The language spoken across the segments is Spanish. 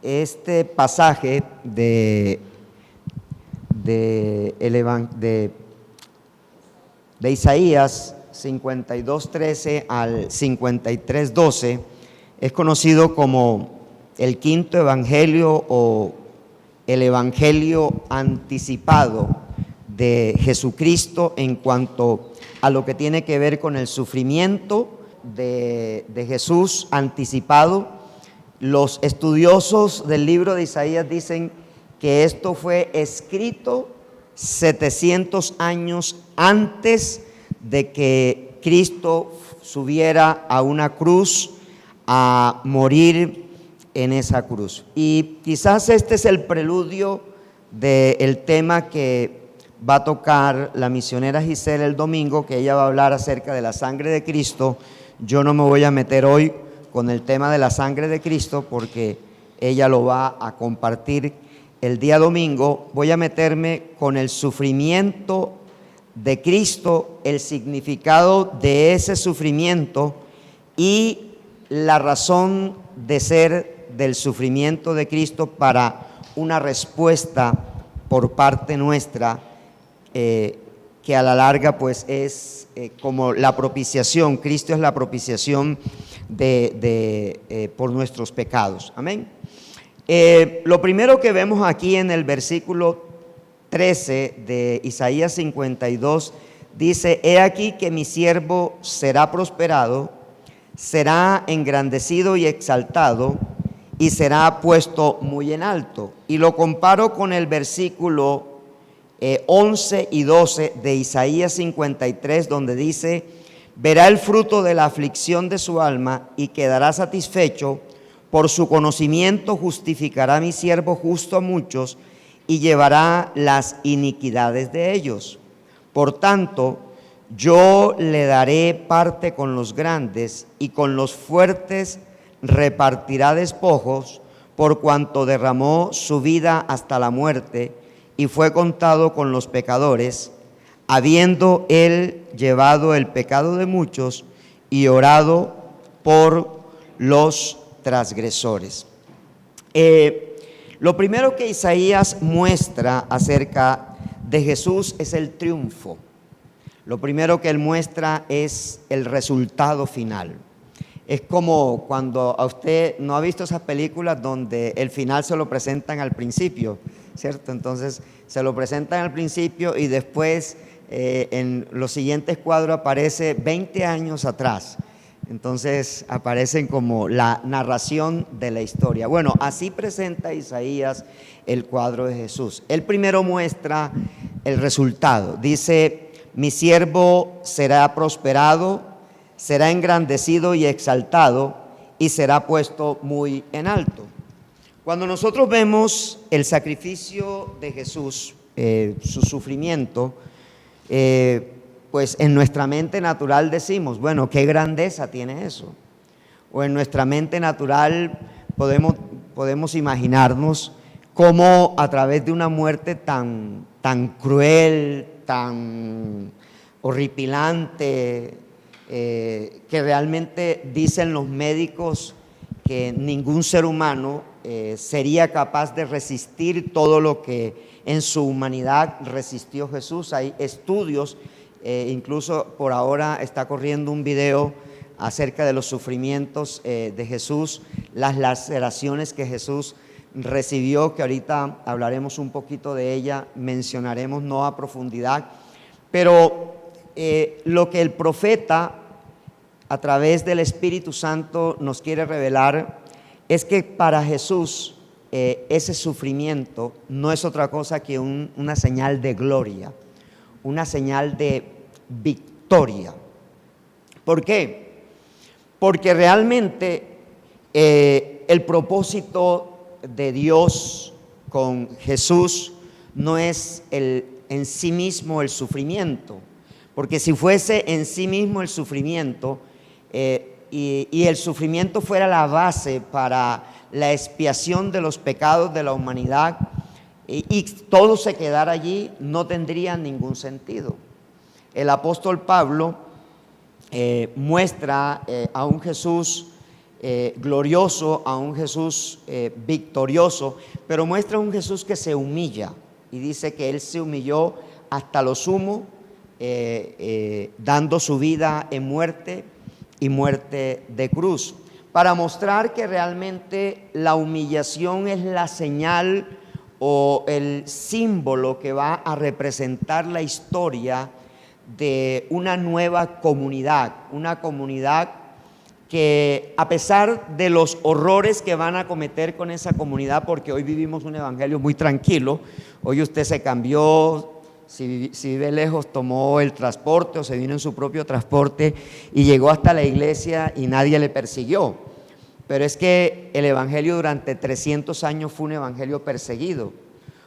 este pasaje de Isaías 52:13 al 53:12 es conocido como el quinto evangelio o el evangelio anticipado de Jesucristo en cuanto a lo que tiene que ver con el sufrimiento de Jesús anticipado. Los estudiosos del libro de Isaías dicen que esto fue escrito 700 años antes de que Cristo subiera a una cruz a morir en esa cruz. Y quizás este es el preludio del tema que va a tocar la misionera Gisela el domingo, que ella va a hablar acerca de la sangre de Cristo. Yo no me voy a meter hoy con el tema de la sangre de Cristo porque ella lo va a compartir el día domingo. Voy a meterme con el sufrimiento de Cristo, el significado de ese sufrimiento y la razón de ser del sufrimiento de Cristo para una respuesta por parte nuestra, que a la larga pues es como la propiciación. Cristo es la propiciación por nuestros pecados. Amén. Lo primero que vemos aquí en el versículo 13 de Isaías 52 dice: he aquí que mi siervo será prosperado, será engrandecido y exaltado, y será puesto muy en alto. Y lo comparo con el versículo 11 y 12 de Isaías 53, donde dice: verá el fruto de la aflicción de su alma y quedará satisfecho. Por su conocimiento justificará mi siervo justo a muchos y llevará las iniquidades de ellos. Por tanto, yo le daré parte con los grandes y con los fuertes repartirá despojos, por cuanto derramó su vida hasta la muerte y fue contado con los pecadores, habiendo él llevado el pecado de muchos y orado por los transgresores. Lo primero que Isaías muestra acerca de Jesús es el triunfo. Lo primero que él muestra es el resultado final. Es como cuando a usted no ha visto esas películas donde el final se lo presentan al principio, ¿cierto? Entonces se lo presentan al principio y después en los siguientes cuadros aparece 20 años atrás. Entonces aparecen como la narración de la historia. Bueno, así presenta Isaías el cuadro de Jesús. Él primero muestra el resultado. Dice: mi siervo será prosperado, será engrandecido y exaltado, y será puesto muy en alto. Cuando nosotros vemos el sacrificio de Jesús, su sufrimiento, pues en nuestra mente natural decimos: bueno, ¿qué grandeza tiene eso? O en nuestra mente natural podemos imaginarnos cómo a través de una muerte tan cruel, tan horripilante, que realmente dicen los médicos que ningún ser humano sería capaz de resistir todo lo que en su humanidad resistió Jesús. Hay estudios, incluso por ahora está corriendo un video acerca de los sufrimientos de Jesús, las laceraciones que Jesús recibió, que ahorita hablaremos un poquito de ella, mencionaremos no a profundidad, pero lo que el profeta a través del Espíritu Santo nos quiere revelar es que para Jesús ese sufrimiento no es otra cosa que una señal de gloria, una señal de victoria. ¿Por qué? Porque realmente el propósito de Dios con Jesús no es en sí mismo el sufrimiento, porque si fuese en sí mismo el sufrimiento y el sufrimiento fuera la base para la expiación de los pecados de la humanidad y todo se quedara allí, no tendría ningún sentido. El apóstol Pablo muestra a un Jesús glorioso, a un Jesús victorioso, pero muestra un Jesús que se humilla y dice que Él se humilló hasta lo sumo, dando su vida en muerte y muerte de cruz, para mostrar que realmente la humillación es la señal o el símbolo que va a representar la historia de una nueva comunidad, una comunidad que, a pesar de los horrores que van a cometer con esa comunidad, porque hoy vivimos un evangelio muy tranquilo, hoy usted se cambió, si vive lejos tomó el transporte o se vino en su propio transporte y llegó hasta la iglesia y nadie le persiguió, pero es que el evangelio durante 300 años fue un evangelio perseguido.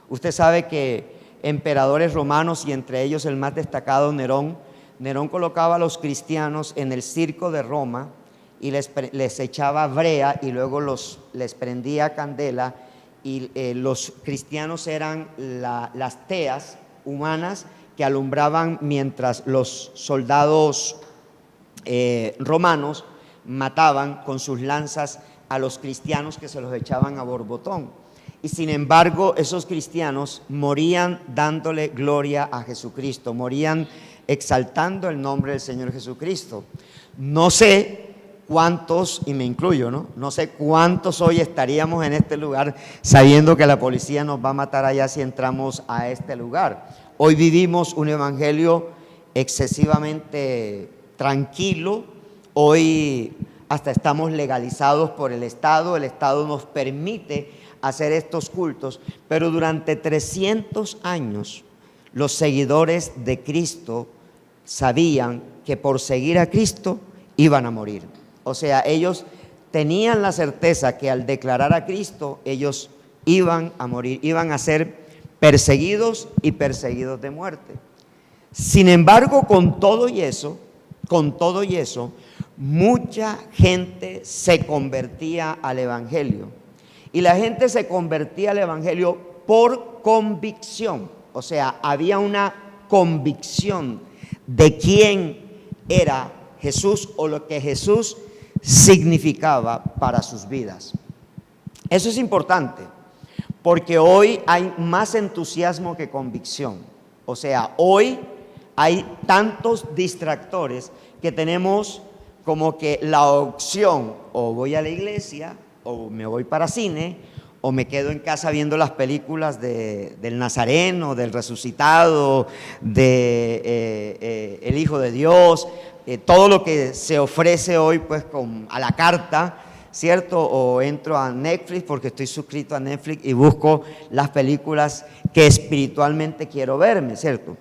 Usted sabe que emperadores romanos, y entre ellos el más destacado Nerón colocaba a los cristianos en el circo de Roma y les echaba brea y luego les prendía candela, y los cristianos eran las teas humanas que alumbraban mientras los soldados romanos mataban con sus lanzas a los cristianos que se los echaban a borbotón. Y sin embargo, esos cristianos morían dándole gloria a Jesucristo, morían exaltando el nombre del Señor Jesucristo. No sé cuántos, y me incluyo, no sé cuántos hoy estaríamos en este lugar sabiendo que la policía nos va a matar allá si entramos a este lugar. Hoy vivimos un evangelio excesivamente tranquilo. Hoy hasta estamos legalizados por el Estado nos permite hacer estos cultos, pero durante 300 años los seguidores de Cristo sabían que por seguir a Cristo iban a morir. O sea, ellos tenían la certeza que al declarar a Cristo ellos iban a morir, iban a ser perseguidos y perseguidos de muerte. Sin embargo, con todo y eso, mucha gente se convertía al evangelio. Y la gente se convertía al evangelio por convicción. O sea, había una convicción de quién era Jesús o lo que Jesús significaba para sus vidas. Eso es importante, porque hoy hay más entusiasmo que convicción. O sea, hoy hay tantos distractores que tenemos como que la opción: o voy a la iglesia, o me voy para cine, o me quedo en casa viendo las películas del Nazareno, del Resucitado, de el Hijo de Dios, todo lo que se ofrece hoy pues a la carta, ¿cierto? O entro a Netflix porque estoy suscrito a Netflix y busco las películas que espiritualmente quiero verme, ¿cierto?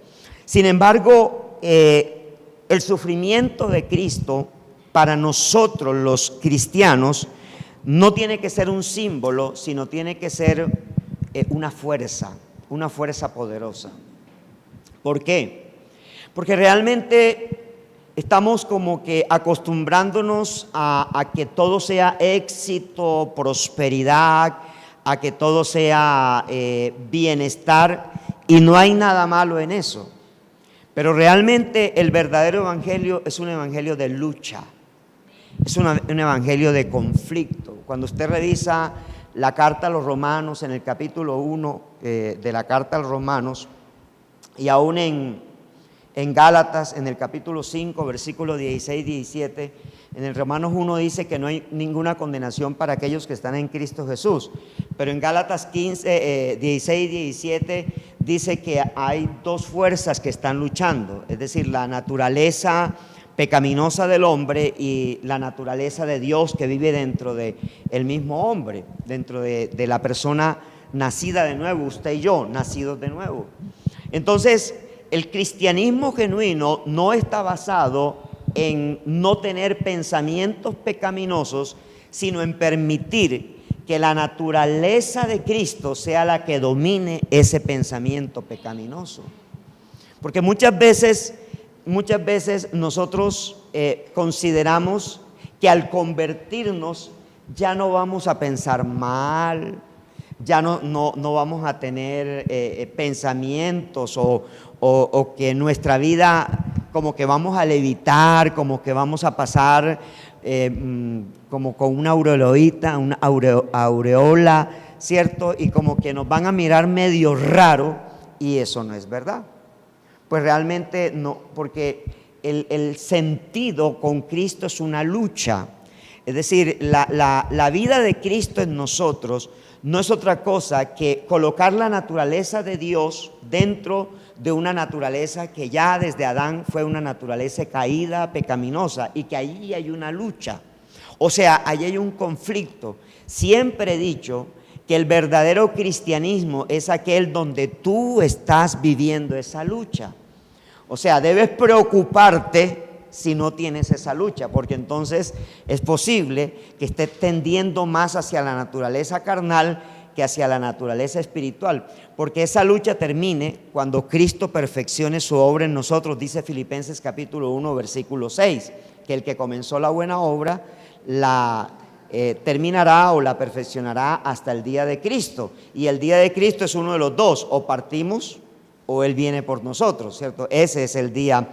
Sin embargo, el sufrimiento de Cristo para nosotros los cristianos no tiene que ser un símbolo, sino tiene que ser una fuerza poderosa. ¿Por qué? Porque realmente estamos como que acostumbrándonos a que todo sea éxito, prosperidad, a que todo sea bienestar, y no hay nada malo en eso. Pero realmente el verdadero evangelio es un evangelio de lucha. Es un evangelio de conflicto. Cuando usted revisa la carta a los Romanos, en el capítulo 1 de la carta a los Romanos, y aún en Gálatas, en el capítulo 5, versículos 16 y 17, en el Romanos 1 dice que no hay ninguna condenación para aquellos que están en Cristo Jesús. Pero en Gálatas 15, 16 y 17 dice que hay dos fuerzas que están luchando, es decir, la naturaleza pecaminosa del hombre y la naturaleza de Dios que vive dentro de el mismo hombre, dentro de la persona nacida de nuevo, usted y yo, nacidos de nuevo. Entonces, el cristianismo genuino no está basado en no tener pensamientos pecaminosos, sino en permitir que la naturaleza de Cristo sea la que domine ese pensamiento pecaminoso. Porque muchas veces nosotros consideramos que al convertirnos ya no vamos a pensar mal, ya no vamos a tener pensamientos o que nuestra vida como que vamos a levitar, como que vamos a pasar como con una aureola, ¿cierto? Y como que nos van a mirar medio raro, y eso no es verdad. Pues realmente no, porque el sentido con Cristo es una lucha. Es decir, la vida de Cristo en nosotros no es otra cosa que colocar la naturaleza de Dios dentro de una naturaleza que ya desde Adán fue una naturaleza caída, pecaminosa, y que allí hay una lucha. O sea, allí hay un conflicto. Siempre he dicho que el verdadero cristianismo es aquel donde tú estás viviendo esa lucha. O sea, debes preocuparte si no tienes esa lucha, porque entonces es posible que estés tendiendo más hacia la naturaleza carnal que hacia la naturaleza espiritual, porque esa lucha termine cuando Cristo perfeccione su obra en nosotros. Dice Filipenses capítulo 1 versículo 6, que el que comenzó la buena obra la terminará o la perfeccionará hasta el día de Cristo, y el día de Cristo es uno de los dos: o partimos o Él viene por nosotros, ¿cierto? Ese es el día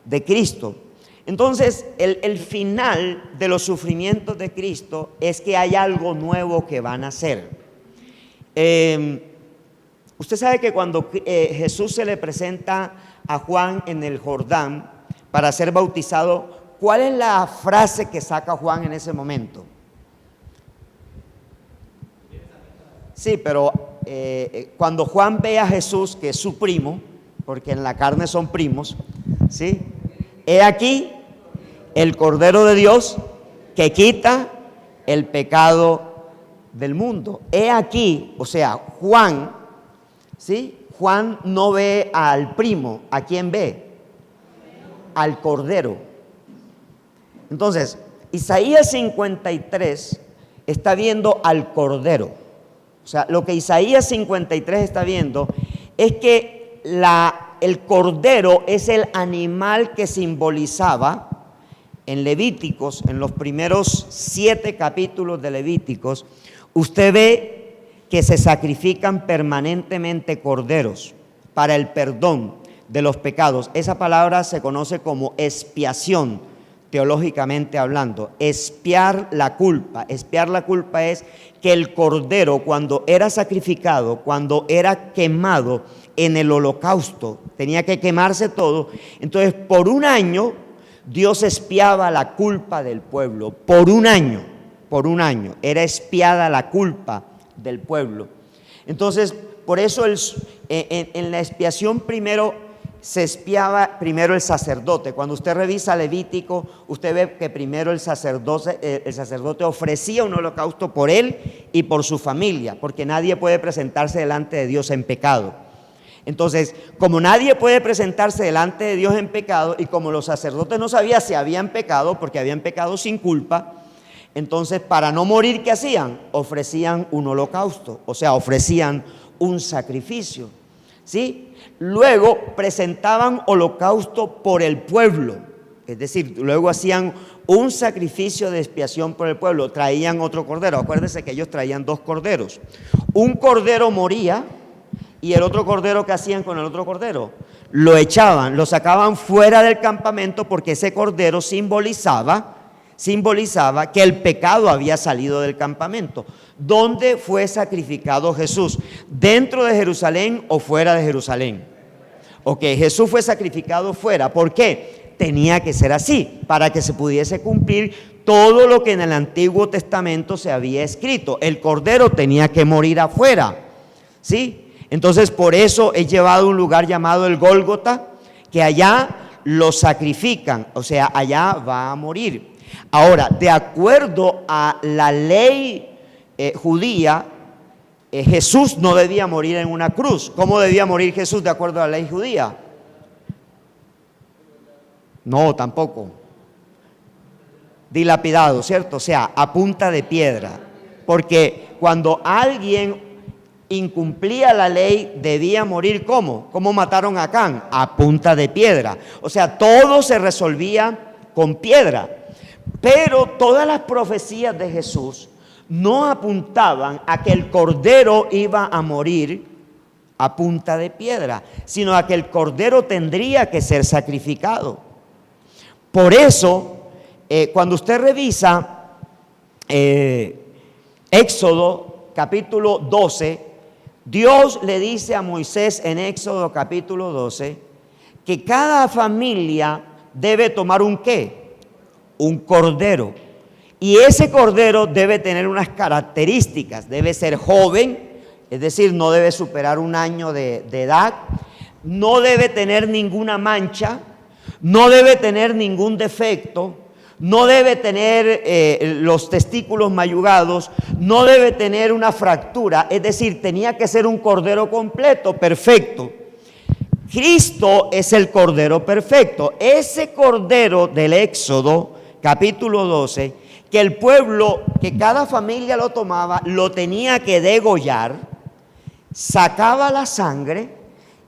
de Cristo. Entonces, el final de los sufrimientos de Cristo es que hay algo nuevo que van a hacer. Usted sabe que cuando Jesús se le presenta a Juan en el Jordán para ser bautizado, ¿cuál es la frase que saca Juan en ese momento? Sí, pero cuando Juan ve a Jesús, que es su primo, porque en la carne son primos, ¿sí? He aquí el Cordero de Dios que quita el pecado del mundo. He aquí, o sea, Juan, ¿sí? Juan no ve al primo. ¿A quién ve? Al Cordero. Entonces, Isaías 53 está viendo al Cordero. O sea, lo que Isaías 53 está viendo es que el Cordero es el animal que simbolizaba en Levíticos, en los primeros 7 capítulos de Levíticos. Usted ve que se sacrifican permanentemente corderos para el perdón de los pecados. Esa palabra se conoce como expiación, teológicamente hablando. Expiar la culpa. Expiar la culpa es que el cordero, cuando era sacrificado, cuando era quemado en el holocausto, tenía que quemarse todo. Entonces, por un año, Dios expiaba la culpa del pueblo. Por un año era expiada la culpa del pueblo. Entonces, por eso en la expiación primero se expiaba primero el sacerdote. Cuando usted revisa Levítico, usted ve que primero el sacerdote ofrecía un holocausto por él y por su familia, porque nadie puede presentarse delante de Dios en pecado. Entonces, como nadie puede presentarse delante de Dios en pecado, y como los sacerdotes no sabían si habían pecado, porque habían pecado sin culpa, entonces para no morir, ¿qué hacían? Ofrecían un holocausto, o sea, ofrecían un sacrificio, ¿sí? Luego presentaban holocausto por el pueblo, es decir, luego hacían un sacrificio de expiación por el pueblo, traían otro cordero. Acuérdense que ellos traían 2 corderos. Un cordero moría, y el otro cordero, ¿qué hacían con el otro cordero? Lo echaban, lo sacaban fuera del campamento, porque ese cordero simbolizaba que el pecado había salido del campamento. ¿Dónde fue sacrificado Jesús? ¿Dentro de Jerusalén o fuera de Jerusalén? Ok, Jesús fue sacrificado fuera. ¿Por qué? Tenía que ser así, para que se pudiese cumplir todo lo que en el Antiguo Testamento se había escrito. El cordero tenía que morir afuera, ¿sí? Entonces, por eso es llevado a un lugar llamado el Gólgota, que allá lo sacrifican, o sea, allá va a morir. Ahora, de acuerdo a la ley judía, Jesús no debía morir en una cruz. ¿Cómo debía morir Jesús de acuerdo a la ley judía? No, tampoco. Dilapidado, ¿cierto? O sea, a punta de piedra. Porque cuando alguien incumplía la ley, debía morir. ¿Cómo? ¿Cómo mataron a Acán? A punta de piedra. O sea, todo se resolvía con piedra. Pero todas las profecías de Jesús no apuntaban a que el cordero iba a morir a punta de piedra, sino a que el cordero tendría que ser sacrificado. Por eso Cuando usted revisa Éxodo capítulo 12, Dios le dice a Moisés en Éxodo capítulo 12 que cada familia debe tomar un ¿qué? Un cordero. Y ese cordero debe tener unas características. Debe ser joven, es decir, no debe superar un año de edad. No debe tener ninguna mancha. No debe tener ningún defecto. No debe tener los testículos mayugados. No debe tener una fractura. Es decir, tenía que ser un cordero completo, perfecto. Cristo es el cordero perfecto. Ese cordero del Éxodo capítulo 12, que el pueblo, que cada familia lo tomaba, lo tenía que degollar, sacaba la sangre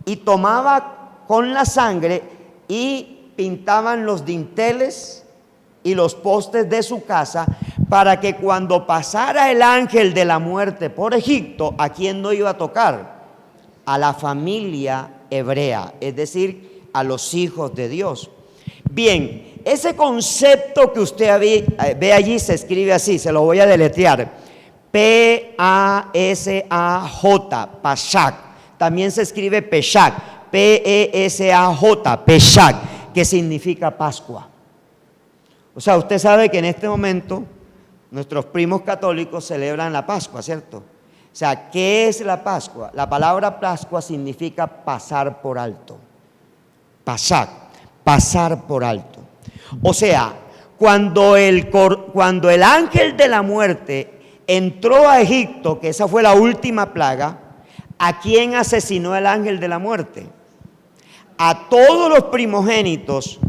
y tomaba con la sangre y pintaban los dinteles y los postes de su casa, para que cuando pasara el ángel de la muerte por Egipto, ¿a quién no iba a tocar? A la familia hebrea, es decir, a los hijos de Dios. Bien, ese concepto que usted ve allí se escribe así, se lo voy a deletrear: P-A-S-A-J, Pashak. También se escribe Peshak, P-E-S-A-J, Peshak, que significa Pascua. O sea, usted sabe que en este momento nuestros primos católicos celebran la Pascua, ¿cierto? O sea, ¿qué es la Pascua? La palabra Pascua significa pasar por alto. Pashak, pasar por alto. O sea, cuando el ángel de la muerte entró a Egipto, que esa fue la última plaga, ¿a quién asesinó el ángel de la muerte? A todos los primogénitos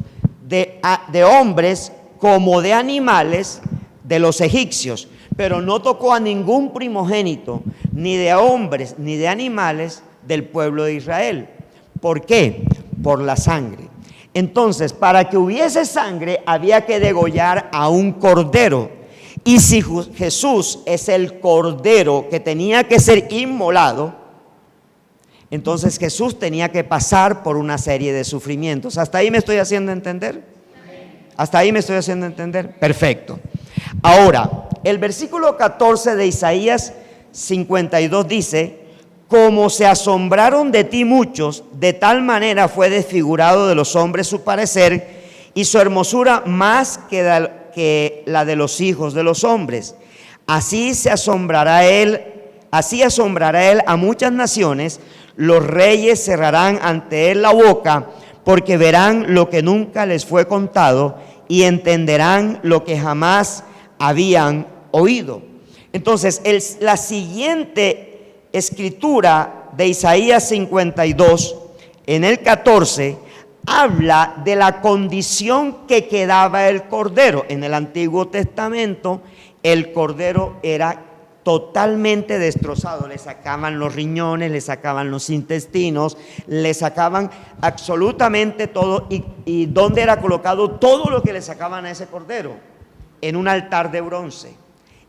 de hombres como de animales de los egipcios, pero no tocó a ningún primogénito, ni de hombres, ni de animales del pueblo de Israel. ¿Por qué? Por la sangre. Entonces, para que hubiese sangre, había que degollar a un cordero. Y si Jesús es el cordero que tenía que ser inmolado, entonces Jesús tenía que pasar por una serie de sufrimientos. ¿Hasta ahí me estoy haciendo entender? ¿Hasta ahí me estoy haciendo entender? Perfecto. Ahora, el versículo 14 de Isaías 52 dice: como se asombraron de ti muchos, de tal manera fue desfigurado de los hombres su parecer, y su hermosura más que la de los hijos de los hombres. Así asombrará él a muchas naciones, los reyes cerrarán ante él la boca, porque verán lo que nunca les fue contado y entenderán lo que jamás habían oído. Entonces, la siguiente escritura de Isaías 52, en el 14, habla de la condición que quedaba el cordero. En el Antiguo Testamento, el cordero era totalmente destrozado, le sacaban los riñones, le sacaban los intestinos, le sacaban absolutamente todo. ¿Y dónde era colocado todo lo que le sacaban a ese cordero? En un altar de bronce.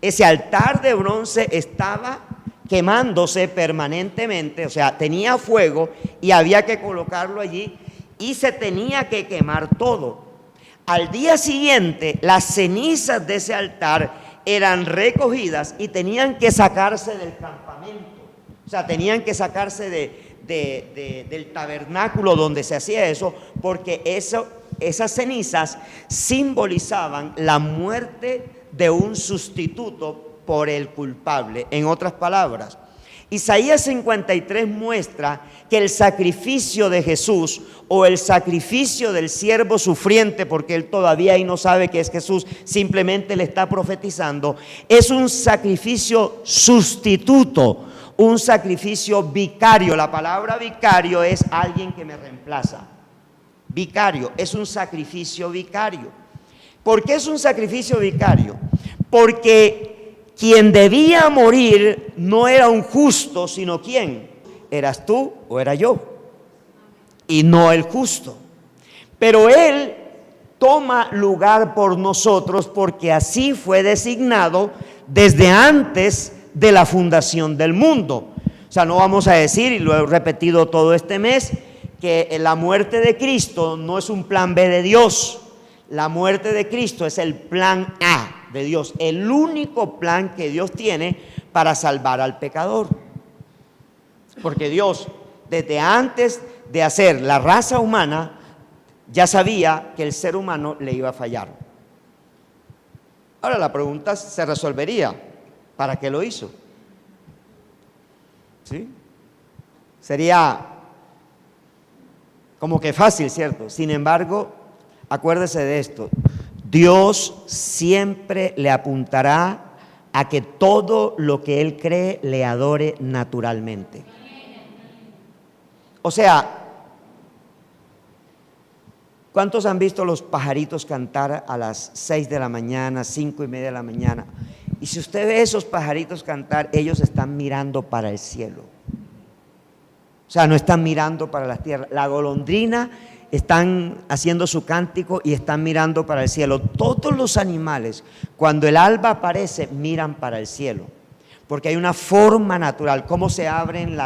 Ese altar de bronce estaba quemándose permanentemente, o sea, tenía fuego y había que colocarlo allí y se tenía que quemar todo. Al día siguiente, las cenizas de ese altar eran recogidas y tenían que sacarse del campamento, o sea, tenían que sacarse del tabernáculo donde se hacía eso, porque esas cenizas simbolizaban la muerte de un sustituto por el culpable. En otras palabras, Isaías 53 muestra que el sacrificio de Jesús, o el sacrificio del siervo sufriente, porque él todavía ahí no sabe que es Jesús, simplemente le está profetizando, es un sacrificio sustituto, un sacrificio vicario. La palabra vicario es alguien que me reemplaza. Vicario es un sacrificio vicario. ¿Por qué es un sacrificio vicario? Porque quien debía morir no era un justo, sino ¿quién? ¿Eras tú o era yo? Y no el justo. Pero Él toma lugar por nosotros, porque así fue designado desde antes de la fundación del mundo. O sea, no vamos a decir, y lo he repetido todo este mes, que la muerte de Cristo no es un plan B de Dios. La muerte de Cristo es el plan A de Dios, el único plan que Dios tiene para salvar al pecador. Porque Dios, desde antes de hacer la raza humana, ya sabía que el ser humano le iba a fallar. Ahora la pregunta se resolvería: ¿para qué lo hizo? ¿Sí? Sería como que fácil, ¿cierto? Sin embargo, acuérdese de esto: Dios siempre le apuntará a que todo lo que Él cree le adore naturalmente. O sea, ¿cuántos han visto los pajaritos cantar a las 6 de la mañana, 5:30 de la mañana? Y si usted ve esos pajaritos cantar, ellos están mirando para el cielo. O sea, no están mirando para la tierra. La golondrina están haciendo su cántico y están mirando para el cielo. Todos los animales, cuando el alba aparece, miran para el cielo. Porque hay una forma natural, cómo se abren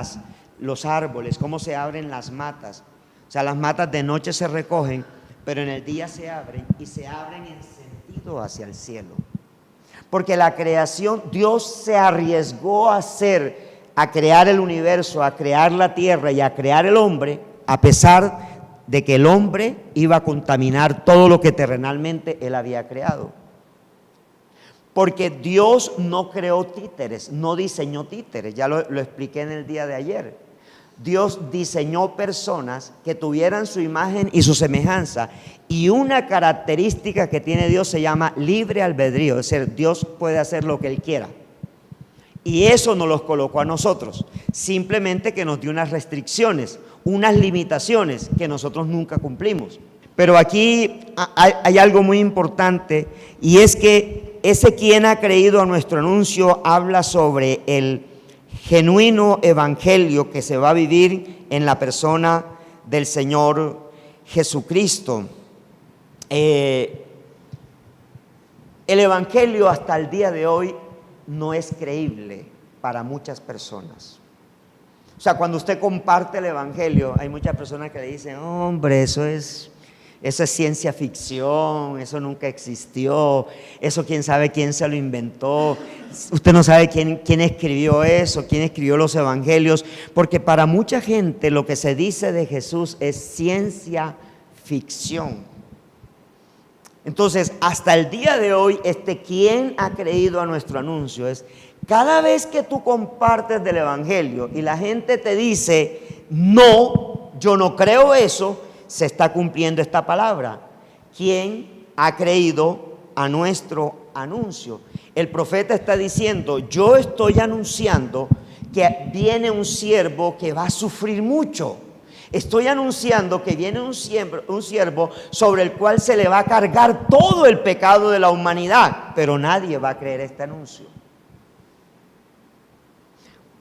los árboles, cómo se abren las matas. O sea, las matas de noche se recogen, pero en el día se abren, y se abren en sentido hacia el cielo. Porque la creación, Dios se arriesgó a crear el universo, a crear la tierra y a crear el hombre, a pesar de que el hombre iba a contaminar todo lo que terrenalmente él había creado. Porque Dios no creó títeres, no diseñó títeres, ya lo expliqué en el día de ayer. Dios diseñó personas que tuvieran su imagen y su semejanza, y una característica que tiene Dios se llama libre albedrío, es decir, Dios puede hacer lo que Él quiera. Y eso nos los colocó a nosotros, simplemente que nos dio unas restricciones, unas limitaciones que nosotros nunca cumplimos. Pero aquí hay algo muy importante, y es que ese quien ha creído a nuestro anuncio habla sobre el genuino evangelio que se va a vivir en la persona del Señor Jesucristo. El evangelio hasta el día de hoy no es creíble para muchas personas. O sea, cuando usted comparte el evangelio, hay muchas personas que le dicen: hombre, eso es ciencia ficción, eso nunca existió, eso quién sabe quién se lo inventó, usted no sabe quién escribió eso, quién escribió los evangelios, porque para mucha gente lo que se dice de Jesús es ciencia ficción. Entonces, hasta el día de hoy, quien ha creído a nuestro anuncio es: cada vez que tú compartes del evangelio y la gente te dice: no, yo no creo eso, se está cumpliendo esta palabra. ¿Quién ha creído a nuestro anuncio? El profeta está diciendo: yo estoy anunciando que viene un siervo que va a sufrir mucho. Estoy anunciando que viene un siervo sobre el cual se le va a cargar todo el pecado de la humanidad, pero nadie va a creer este anuncio.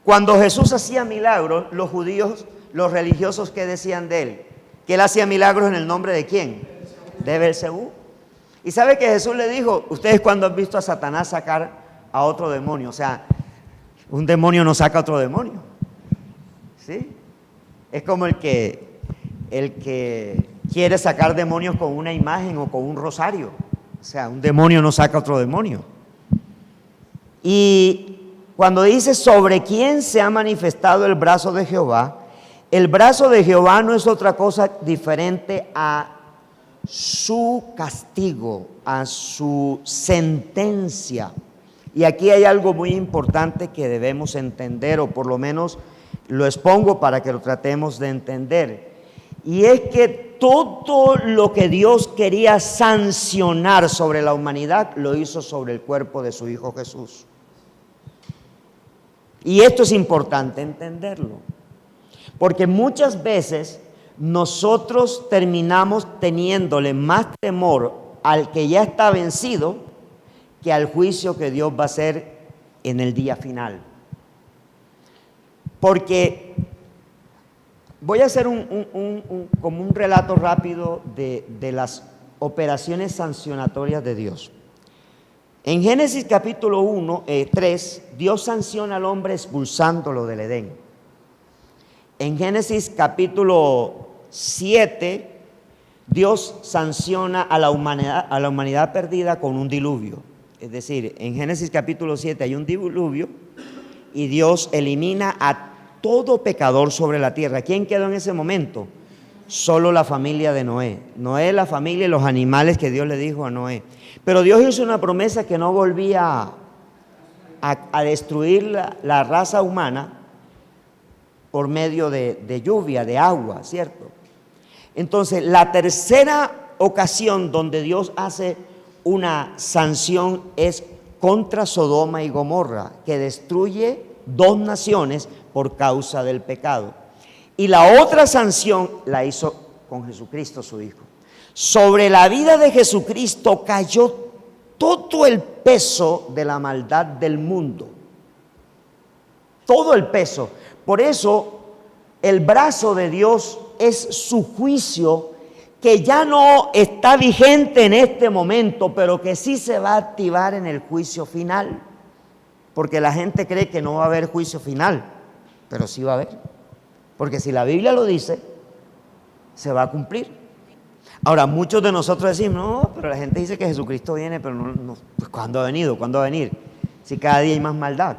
Cuando Jesús hacía milagros, los judíos, los religiosos, ¿qué decían de él? Que él hacía milagros en el nombre de ¿quién? De Belcebú. Y sabe que Jesús le dijo: ustedes, cuando han visto a Satanás sacar a otro demonio, o sea, un demonio no saca a otro demonio, ¿sí? Es como el que quiere sacar demonios con una imagen o con un rosario. O sea, un demonio no saca a otro demonio. Y cuando dice sobre quién se ha manifestado el brazo de Jehová, el brazo de Jehová no es otra cosa diferente a su castigo, a su sentencia. Y aquí hay algo muy importante que debemos entender, o por lo menos lo expongo para que lo tratemos de entender. Y es que todo lo que Dios quería sancionar sobre la humanidad, lo hizo sobre el cuerpo de su Hijo Jesús. Y esto es importante entenderlo, porque muchas veces nosotros terminamos teniéndole más temor al que ya está vencido que al juicio que Dios va a hacer en el día final. Porque voy a hacer como un relato rápido de las operaciones sancionatorias de Dios. En Génesis capítulo 3, Dios sanciona al hombre expulsándolo del Edén. En Génesis capítulo 7, Dios sanciona a la humanidad perdida con un diluvio. Es decir, en Génesis capítulo 7 hay un diluvio y Dios elimina a todo pecador sobre la tierra. ¿Quién quedó en ese momento? Solo la familia de Noé. Noé, la familia y los animales que Dios le dijo a Noé. Pero Dios hizo una promesa que no volvía a destruir la raza humana por medio de lluvia, de agua, ¿cierto? Entonces, la tercera ocasión donde Dios hace una sanción es contra Sodoma y Gomorra, que destruye 2 naciones por causa del pecado. Y la otra sanción la hizo con Jesucristo, su Hijo. Sobre la vida de Jesucristo cayó todo el peso de la maldad del mundo. Todo el peso. Por eso, el brazo de Dios es su juicio, que ya no está vigente en este momento, pero que sí se va a activar en el juicio final. Porque la gente cree que no va a haber juicio final, pero sí va a haber. Porque si la Biblia lo dice, se va a cumplir. Ahora, muchos de nosotros decimos, no, pero la gente dice que Jesucristo viene, pero no, pues ¿cuándo ha venido? ¿Cuándo va a venir? Si cada día hay más maldad.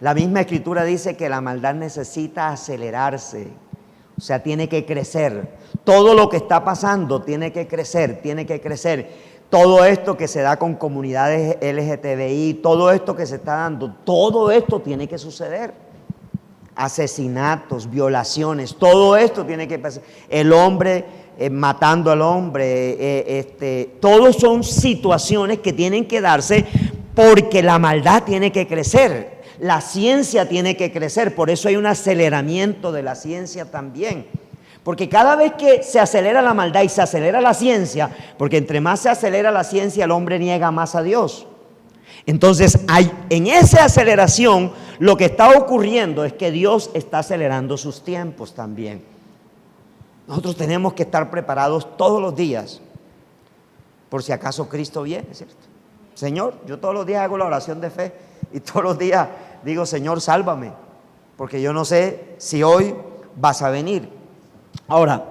La misma Escritura dice que la maldad necesita acelerarse, o sea, tiene que crecer. Todo lo que está pasando tiene que crecer, tiene que crecer. Todo esto que se da con comunidades LGTBI, todo esto que se está dando, todo esto tiene que suceder. Asesinatos, violaciones, todo esto tiene que pasar. El hombre matando al hombre, todos son situaciones que tienen que darse porque la maldad tiene que crecer. La ciencia tiene que crecer, por eso hay un aceleramiento de la ciencia también. Porque cada vez que se acelera la maldad y se acelera la ciencia, porque entre más se acelera la ciencia, el hombre niega más a Dios. Entonces, en esa aceleración, lo que está ocurriendo es que Dios está acelerando sus tiempos también. Nosotros tenemos que estar preparados todos los días, por si acaso Cristo viene, ¿cierto? Señor, yo todos los días hago la oración de fe y todos los días digo, Señor, sálvame, porque yo no sé si hoy vas a venir. Ahora,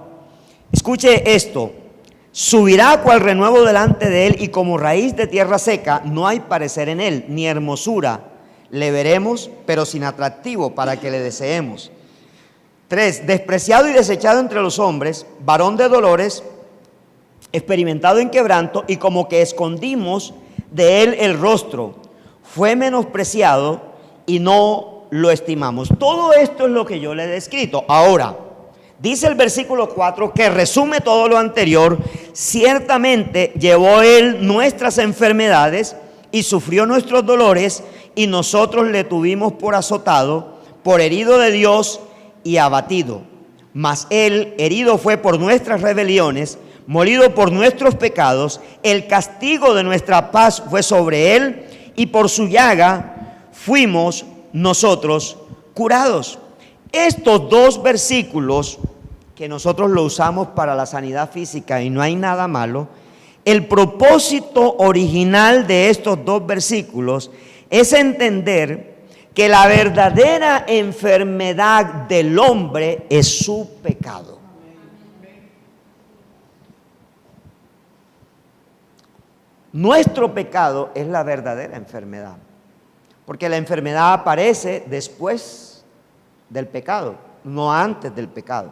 escuche esto. Subirá cual renuevo delante de él y como raíz de tierra seca, no hay parecer en él, ni hermosura. Le veremos, pero sin atractivo para que le deseemos. 3, despreciado y desechado entre los hombres, varón de dolores, experimentado en quebranto, y como que escondimos de él el rostro. Fue menospreciado y no lo estimamos. Todo esto es lo que yo le he descrito. Ahora, dice el versículo 4 que resume todo lo anterior. Ciertamente llevó él nuestras enfermedades y sufrió nuestros dolores, y nosotros le tuvimos por azotado, por herido de Dios y abatido. Mas él herido fue por nuestras rebeliones, molido por nuestros pecados. El castigo de nuestra paz fue sobre él, y por su llaga fuimos nosotros curados. Estos 2 versículos que nosotros lo usamos para la sanidad física, y no hay nada malo, el propósito original de estos 2 versículos es entender que la verdadera enfermedad del hombre es su pecado. Nuestro pecado es la verdadera enfermedad, porque la enfermedad aparece después del pecado, no antes del pecado.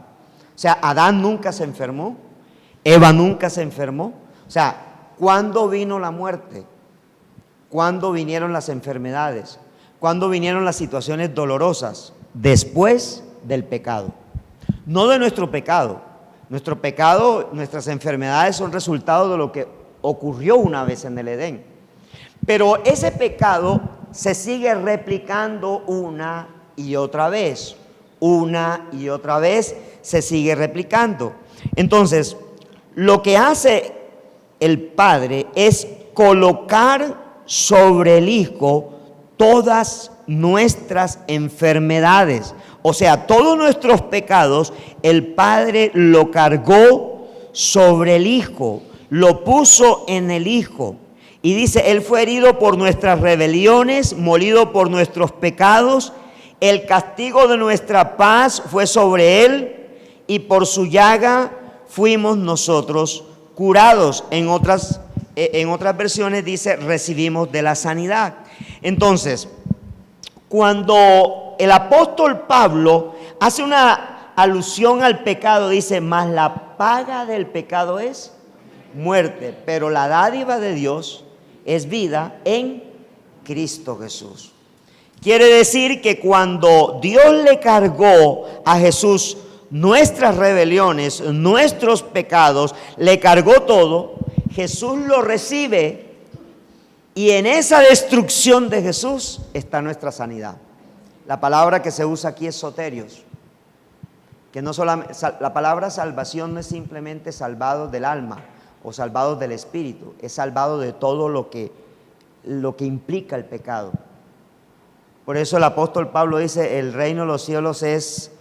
O sea, Adán nunca se enfermó, Eva nunca se enfermó. O sea, ¿cuándo vino la muerte? ¿Cuándo vinieron las enfermedades? ¿Cuándo vinieron las situaciones dolorosas? Después del pecado. No de nuestro pecado. Nuestro pecado, nuestras enfermedades son resultado de lo que ocurrió una vez en el Edén. Pero ese pecado se sigue replicando una y otra vez. Una y otra vez se sigue replicando. Entonces, lo que hace el Padre es colocar sobre el Hijo todas nuestras enfermedades. O sea, todos nuestros pecados, el Padre lo cargó sobre el Hijo, lo puso en el Hijo. Y dice, Él fue herido por nuestras rebeliones, molido por nuestros pecados. El castigo de nuestra paz fue sobre Él, y por su llaga fuimos nosotros curados. En otras versiones dice, recibimos de la sanidad. Entonces, cuando el apóstol Pablo hace una alusión al pecado, dice, mas la paga del pecado es muerte, pero la dádiva de Dios es vida en Cristo Jesús. Quiere decir que cuando Dios le cargó a Jesús nuestras rebeliones, nuestros pecados, le cargó todo, Jesús lo recibe y en esa destrucción de Jesús está nuestra sanidad. La palabra que se usa aquí es soterios, que no solamente, la palabra salvación no es simplemente salvado del alma o salvado del espíritu, es salvado de todo lo que implica el pecado. Por eso el apóstol Pablo dice, el reino de los cielos es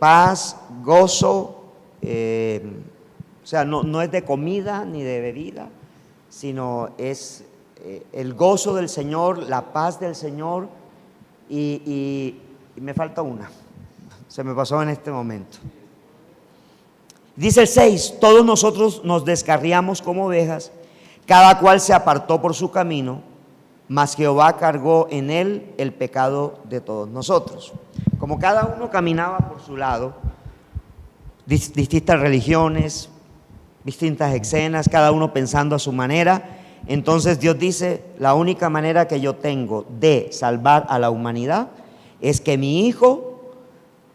paz, gozo, o sea, no es de comida ni de bebida, sino es el gozo del Señor, la paz del Señor y me falta una, se me pasó en este momento. Dice el 6, todos nosotros nos descarriamos como ovejas, cada cual se apartó por su camino, mas Jehová cargó en él el pecado de todos nosotros. Como cada uno caminaba por su lado, distintas religiones, distintas escenas, cada uno pensando a su manera, entonces Dios dice, la única manera que yo tengo de salvar a la humanidad es que mi Hijo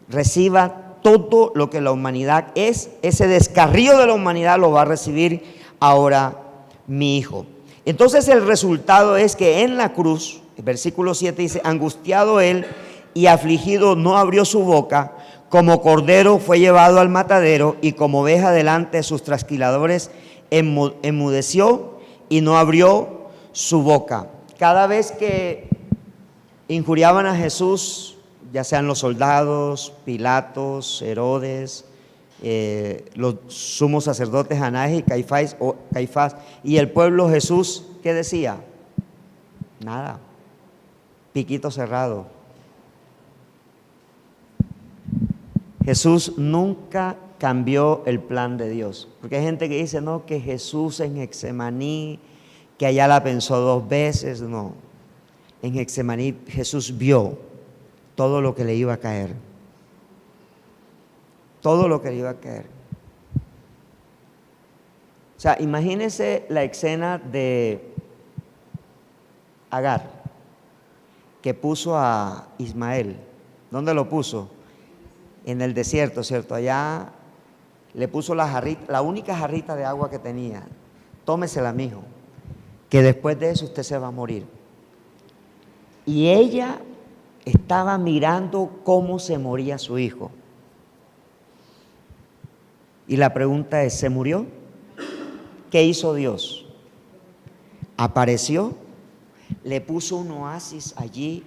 reciba todo lo que la humanidad es. Ese descarrío de la humanidad lo va a recibir ahora mi Hijo. Entonces el resultado es que en la cruz, el versículo 7 dice, angustiado él y afligido no abrió su boca, como cordero fue llevado al matadero y como oveja delante de sus trasquiladores enmudeció y no abrió su boca. Cada vez que injuriaban a Jesús, ya sean los soldados, Pilatos, Herodes, los sumos sacerdotes Anás y Caifás, y el pueblo, Jesús, ¿qué decía? Nada, piquito cerrado. Jesús nunca cambió el plan de Dios, porque hay gente que dice, no, que Jesús en Getsemaní, que allá la pensó 2 veces, no, en Getsemaní Jesús vio todo lo que le iba a caer. Todo lo que le iba a caer. O sea, imagínense la escena de Agar, que puso a Ismael. ¿Dónde lo puso? En el desierto, ¿cierto? Allá le puso la jarrita, la única jarrita de agua que tenía. Tómesela, mijo, que después de eso usted se va a morir. Y ella estaba mirando cómo se moría su hijo. Y la pregunta es, ¿se murió? ¿Qué hizo Dios? Apareció, le puso un oasis allí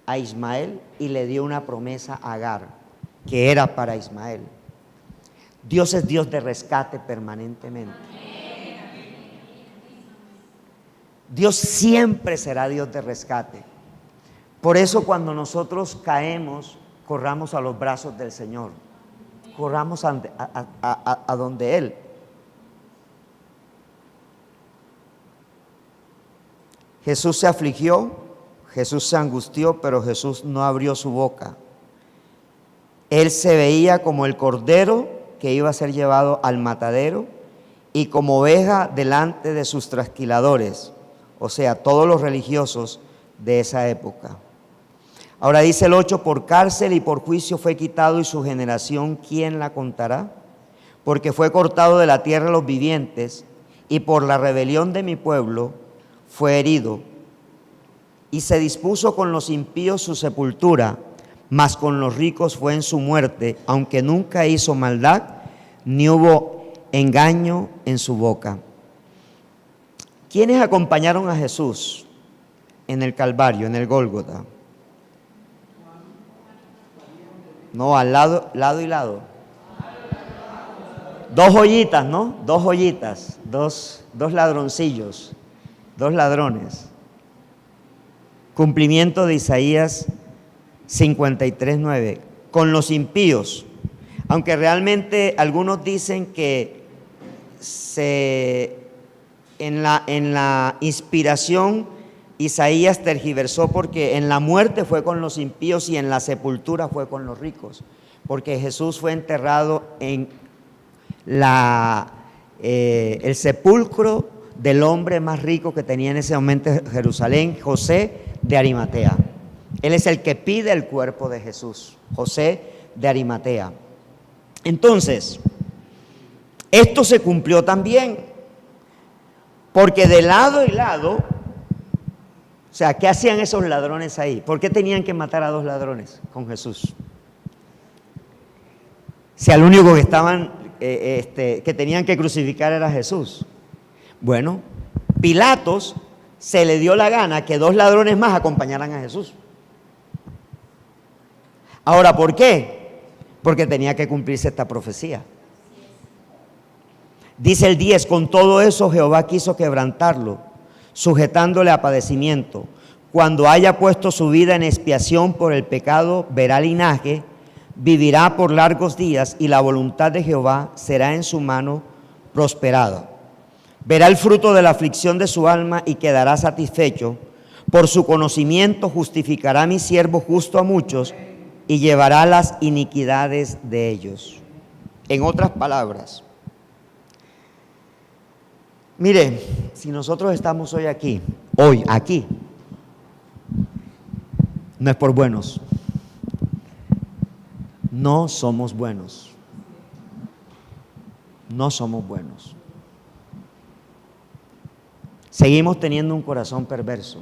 a Ismael y le dio una promesa a Agar, que era para Ismael. Dios es Dios de rescate permanentemente. Dios siempre será Dios de rescate. Por eso cuando nosotros caemos, corramos a los brazos del Señor. Corramos a donde Él. Jesús se afligió, Jesús se angustió, pero Jesús no abrió su boca. Él se veía como el cordero que iba a ser llevado al matadero y como oveja delante de sus trasquiladores, o sea, todos los religiosos de esa época. Ahora dice el 8, por cárcel y por juicio fue quitado y su generación, ¿quién la contará? Porque fue cortado de la tierra de los vivientes y por la rebelión de mi pueblo fue herido. Y se dispuso con los impíos su sepultura, mas con los ricos fue en su muerte, aunque nunca hizo maldad, ni hubo engaño en su boca. ¿Quiénes acompañaron a Jesús en el Calvario, en el Gólgota? No, al lado y lado. 2 joyitas, ¿no? 2 joyitas, dos ladroncillos, 2 ladrones. Cumplimiento de Isaías 53:9. Con los impíos. Aunque realmente algunos dicen que en la inspiración Isaías tergiversó, porque en la muerte fue con los impíos y en la sepultura fue con los ricos, porque Jesús fue enterrado en el sepulcro del hombre más rico que tenía en ese momento Jerusalén, José de Arimatea. Él es el que pide el cuerpo de Jesús, José de Arimatea. Entonces, esto se cumplió también, porque de lado y lado, o sea, ¿qué hacían esos ladrones ahí? ¿Por qué tenían que matar a dos ladrones con Jesús? Si al único que estaban, que tenían que crucificar era Jesús. Bueno, Pilatos se le dio la gana que dos ladrones más acompañaran a Jesús. Ahora, ¿por qué? Porque tenía que cumplirse esta profecía. Dice el 10, con todo eso Jehová quiso quebrantarlo, sujetándole a padecimiento. Cuando haya puesto su vida en expiación por el pecado, verá linaje, vivirá por largos días, y la voluntad de Jehová será en su mano prosperada. Verá el fruto de la aflicción de su alma y quedará satisfecho. Por su conocimiento justificará a mi siervo justo a muchos y llevará las iniquidades de ellos. En otras palabras, mire, si nosotros estamos hoy aquí, no es por buenos. No somos buenos. No somos buenos. Seguimos teniendo un corazón perverso.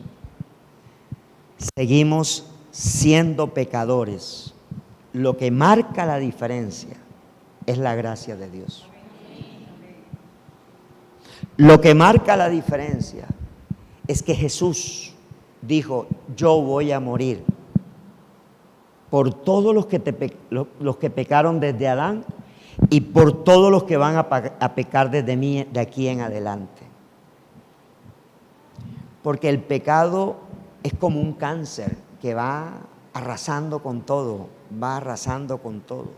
Seguimos siendo pecadores. Lo que marca la diferencia es la gracia de Dios. Lo que marca la diferencia es que Jesús dijo: yo voy a morir por todos los que pecaron desde Adán y por todos los que van a pecar desde mí de aquí en adelante. Porque el pecado es como un cáncer que va arrasando con todo, va arrasando con todo.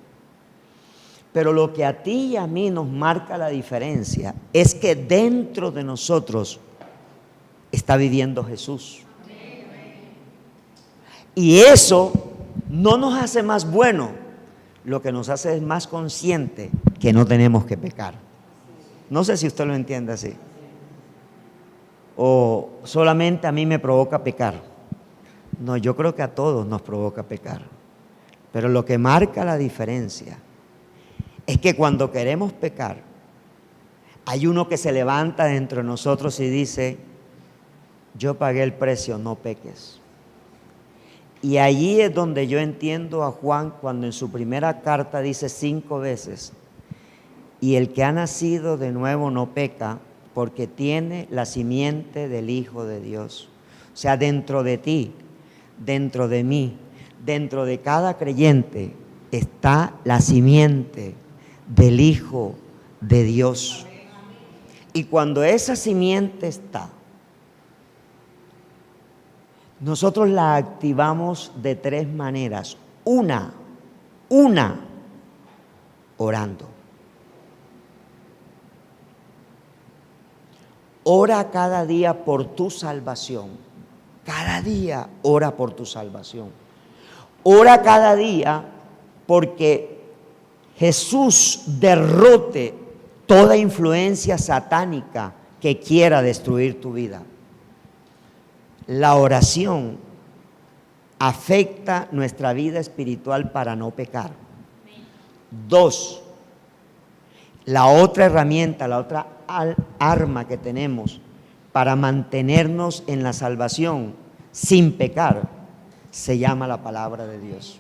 Pero lo que a ti y a mí nos marca la diferencia es que dentro de nosotros está viviendo Jesús. Y eso no nos hace más buenos, lo que nos hace es más consciente que no tenemos que pecar. No sé si usted lo entiende así. O solamente a mí me provoca pecar. No, yo creo que a todos nos provoca pecar. Pero lo que marca la diferencia es que cuando queremos pecar, hay uno que se levanta dentro de nosotros y dice: yo pagué el precio, no peques. Y allí es donde yo entiendo a Juan cuando en su primera carta dice 5 veces: y el que ha nacido de nuevo no peca, porque tiene la simiente del Hijo de Dios. O sea, dentro de ti, dentro de mí, dentro de cada creyente está la simiente del Hijo de Dios. Y cuando esa simiente está, nosotros la activamos de 3 maneras. Una, orando. Ora cada día por tu salvación. Cada día ora por tu salvación. Ora cada día porque Jesús derrote toda influencia satánica que quiera destruir tu vida. La oración afecta nuestra vida espiritual para no pecar. 2, la otra herramienta, la otra arma que tenemos para mantenernos en la salvación sin pecar, se llama la palabra de Dios.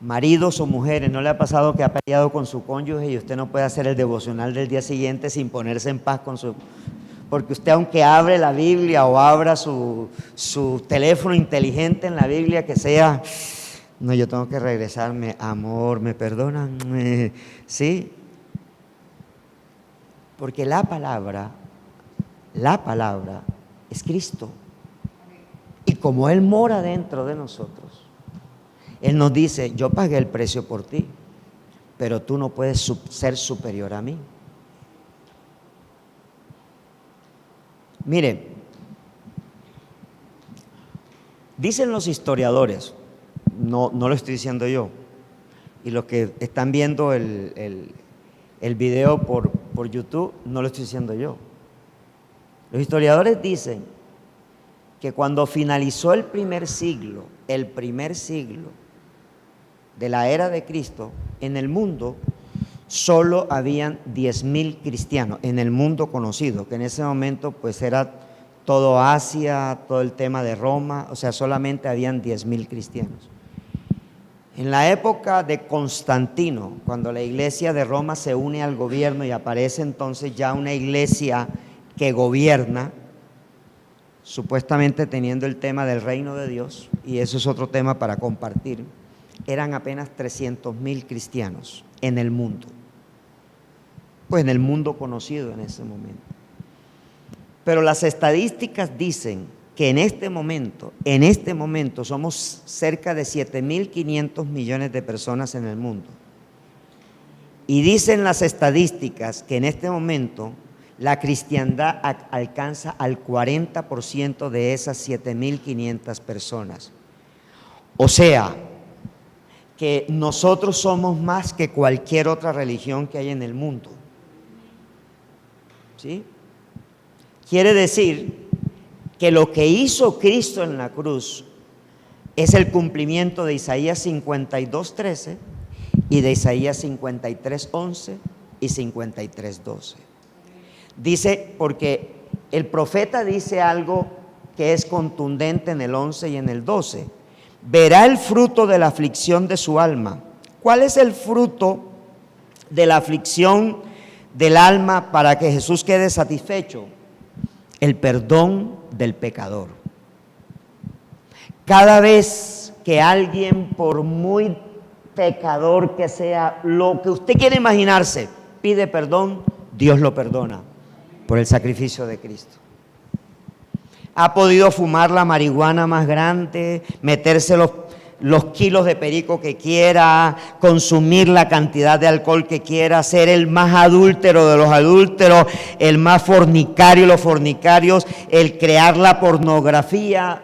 Maridos o mujeres, ¿no le ha pasado que ha peleado con su cónyuge y usted no puede hacer el devocional del día siguiente sin ponerse en paz con su... Porque usted, aunque abre la Biblia o abra su teléfono inteligente en la Biblia, que sea... No, yo tengo que regresarme, amor, ¿me perdonan? Sí. Porque la palabra es Cristo. Y como Él mora dentro de nosotros, Él nos dice, yo pagué el precio por ti, pero tú no puedes ser superior a mí. Mire, dicen los historiadores, no lo estoy diciendo yo, y los que están viendo el video por YouTube, no lo estoy diciendo yo. Los historiadores dicen que cuando finalizó el primer siglo de la era de Cristo, en el mundo solo habían 10,000 cristianos, en el mundo conocido, que en ese momento pues era todo Asia, todo el tema de Roma, o sea, solamente habían 10,000 cristianos. En la época de Constantino, cuando la iglesia de Roma se une al gobierno y aparece entonces ya una iglesia que gobierna, supuestamente teniendo el tema del reino de Dios, y eso es otro tema para compartir, eran apenas 300,000 cristianos en el mundo, pues en el mundo conocido en ese momento. Pero las estadísticas dicen que en este momento somos cerca de 7,500 millones de personas en el mundo. Y dicen las estadísticas que en este momento la cristiandad alcanza al 40% de esas 7,500 personas. O sea, que nosotros somos más que cualquier otra religión que hay en el mundo. ¿Sí? Quiere decir que lo que hizo Cristo en la cruz es el cumplimiento de Isaías 52:13 y de Isaías 53:11 y 53:12. Dice, porque el profeta dice algo que es contundente en el 11 y en el 12. Verá el fruto de la aflicción de su alma. ¿Cuál es el fruto de la aflicción del alma para que Jesús quede satisfecho? El perdón del pecador. Cada vez que alguien, por muy pecador que sea, lo que usted quiere imaginarse, pide perdón, Dios lo perdona por el sacrificio de Cristo. Ha podido fumar la marihuana más grande, meterse los kilos de perico que quiera, consumir la cantidad de alcohol que quiera, ser el más adúltero de los adúlteros, el más fornicario de los fornicarios, el crear la pornografía.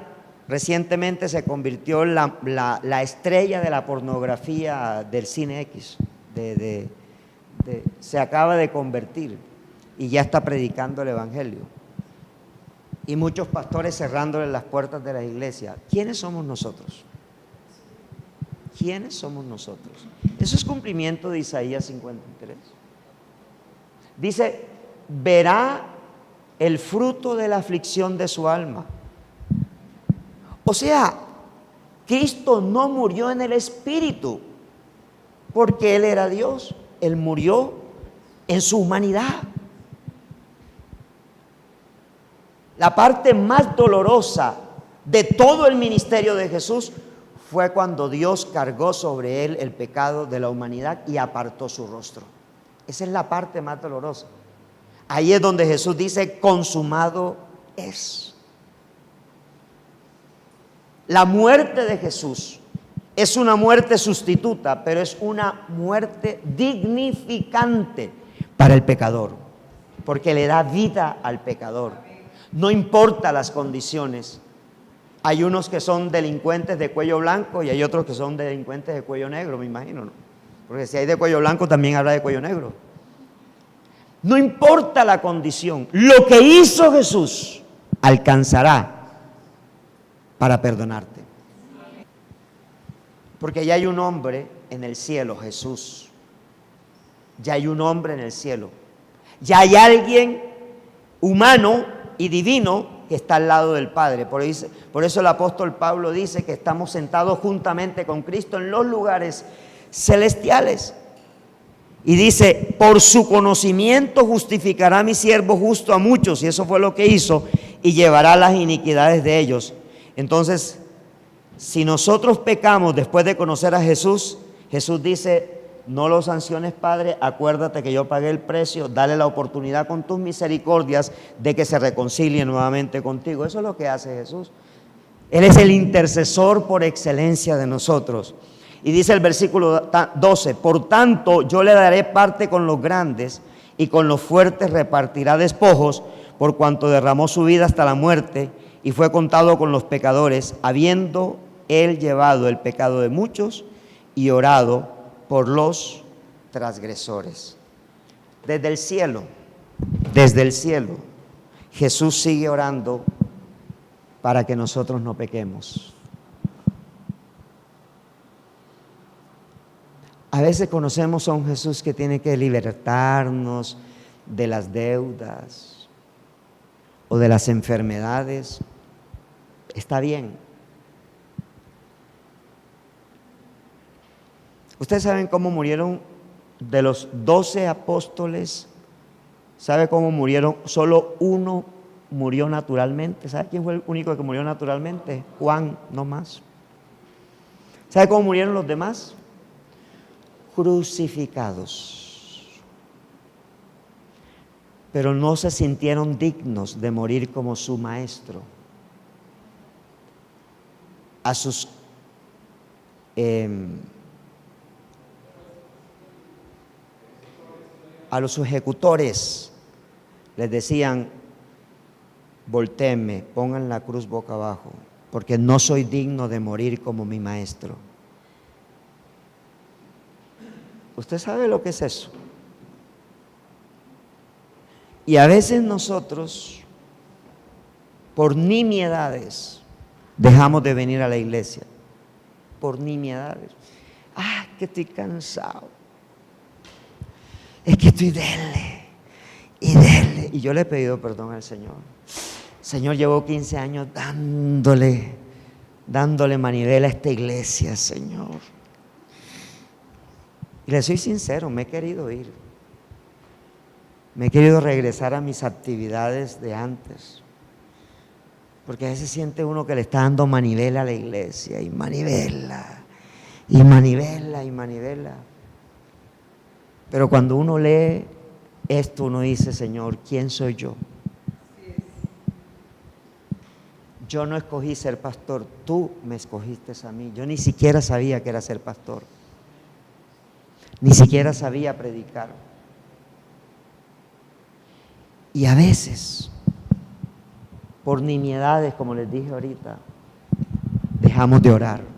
Recientemente se convirtió en la estrella de la pornografía del Cine X. Se acaba de convertir y ya está predicando el evangelio. Y muchos pastores cerrándole las puertas de la iglesia. ¿Quiénes somos nosotros? ¿Quiénes somos nosotros? Eso es cumplimiento de Isaías 53. Dice, verá el fruto de la aflicción de su alma. O sea, Cristo no murió en el espíritu porque Él era Dios. Él murió en su humanidad. La parte más dolorosa de todo el ministerio de Jesús fue cuando Dios cargó sobre Él el pecado de la humanidad y apartó su rostro. Esa es la parte más dolorosa. Ahí es donde Jesús dice, consumado es. La muerte de Jesús es una muerte sustituta, pero es una muerte dignificante para el pecador, porque le da vida al pecador. No importa las condiciones. Hay unos que son delincuentes de cuello blanco y hay otros que son delincuentes de cuello negro, me imagino, ¿no? Porque si hay de cuello blanco también habrá de cuello negro. No importa la condición, lo que hizo Jesús alcanzará para perdonarte. Porque ya hay un hombre en el cielo, Jesús. Ya hay un hombre en el cielo. Ya hay alguien humano y divino que está al lado del Padre. Por eso el apóstol Pablo dice que estamos sentados juntamente con Cristo en los lugares celestiales. Y dice, por su conocimiento justificará mi siervo justo a muchos, y eso fue lo que hizo, y llevará las iniquidades de ellos. Entonces, si nosotros pecamos después de conocer a Jesús, Jesús dice, no lo sanciones, Padre, acuérdate que yo pagué el precio, dale la oportunidad con tus misericordias de que se reconcilie nuevamente contigo. Eso es lo que hace Jesús. Él es el intercesor por excelencia de nosotros. Y dice el versículo 12, por tanto yo le daré parte con los grandes y con los fuertes repartirá despojos, por cuanto derramó su vida hasta la muerte y fue contado con los pecadores, habiendo él llevado el pecado de muchos y orado por los transgresores. Desde el cielo, Jesús sigue orando para que nosotros no pequemos. A veces conocemos a un Jesús que tiene que libertarnos de las deudas o de las enfermedades. Está bien. Ustedes saben cómo murieron de los 12 apóstoles. ¿Sabe cómo murieron? Solo uno murió naturalmente. ¿Sabe quién fue el único que murió naturalmente? Juan, no más. ¿Sabe cómo murieron los demás? Crucificados. Pero no se sintieron dignos de morir como su maestro. A sus a los ejecutores les decían: voltéenme, pongan la cruz boca abajo, porque no soy digno de morir como mi maestro. ¿Usted sabe lo que es eso? Y a veces nosotros, por nimiedades, dejamos de venir a la iglesia. Por nimiedades. Que estoy cansado. Es que estoy dele y dele. Y yo le he pedido perdón al Señor. Señor, llevo 15 años dándole manivela a esta iglesia, Señor. Y le soy sincero, me he querido ir. Me he querido regresar a mis actividades de antes. Porque a veces siente uno que le está dando manivela a la iglesia, y manivela, y manivela, y manivela. Pero cuando uno lee esto, uno dice: Señor, ¿quién soy yo? Yo no escogí ser pastor, tú me escogiste a mí. Yo ni siquiera sabía que era ser pastor. Ni siquiera sabía predicar. Y a veces, por nimiedades, como les dije ahorita, dejamos de orar.